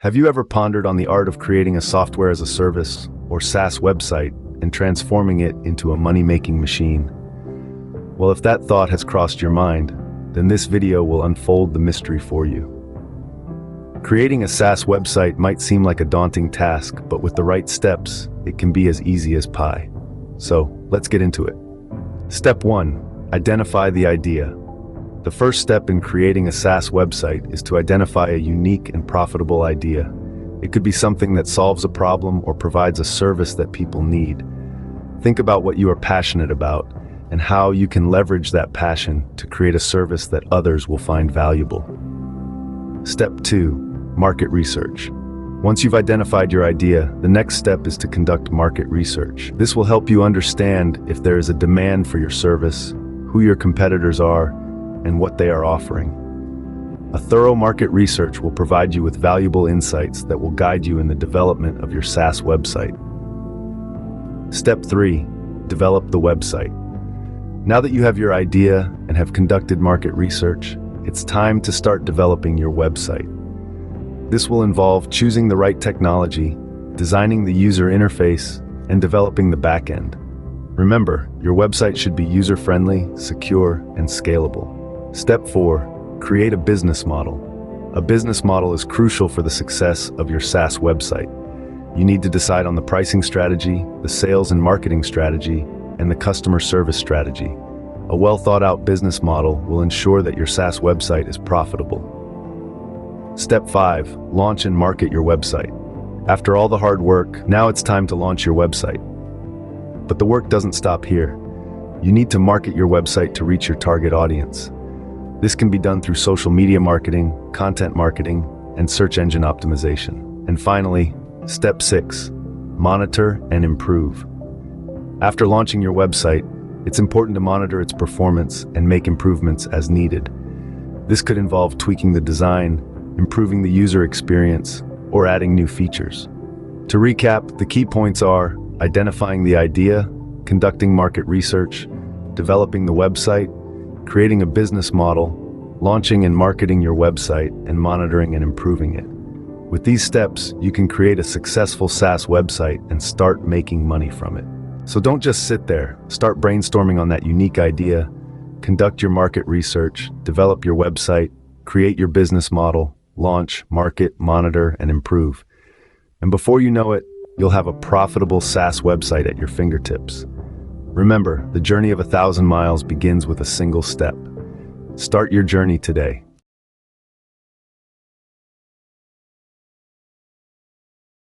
Have you ever pondered on the art of creating a software as a service, or SaaS website, and transforming it into a money-making machine? Well, if that thought has crossed your mind, then this video will unfold the mystery for you. Creating a SaaS website might seem like a daunting task, but with the right steps, it can be as easy as pie. So, let's get into it. Step 1. Identify the idea. The first step in creating a SaaS website is to identify a unique and profitable idea. It could be something that solves a problem or provides a service that people need. Think about what you are passionate about and how you can leverage that passion to create a service that others will find valuable. Step 2. Market research. Once you've identified your idea, the next step is to conduct market research. This will help you understand if there is a demand for your service, who your competitors are, and what they are offering. A thorough market research will provide you with valuable insights that will guide you in the development of your SaaS website. Step 3. Develop the website. Now that you have your idea and have conducted market research, it's time to start developing your website. This will involve choosing the right technology, designing the user interface, and developing the backend. Remember, your website should be user-friendly, secure, and scalable. Step 4. Create a business model. A business model is crucial for the success of your SaaS website. You need to decide on the pricing strategy, the sales and marketing strategy, and the customer service strategy. A well-thought-out business model will ensure that your SaaS website is profitable. Step 5. Launch and market your website. After all the hard work, now it's time to launch your website. But the work doesn't stop here. You need to market your website to reach your target audience. This can be done through social media marketing, content marketing, and search engine optimization. And finally, Step 6. Monitor and improve. After launching your website, it's important to monitor its performance and make improvements as needed. This could involve tweaking the design, improving the user experience, or adding new features. To recap, the key points are identifying the idea, conducting market research, developing the website, creating a business model, launching and marketing your website, and monitoring and improving it. With these steps, you can create a successful SaaS website and start making money from it. So don't just sit there. Start brainstorming on that unique idea, conduct your market research, develop your website, create your business model, launch, market, monitor, and improve. And before you know it, you'll have a profitable SaaS website at your fingertips. Remember, the journey of 1,000 miles begins with a single step. Start your journey today.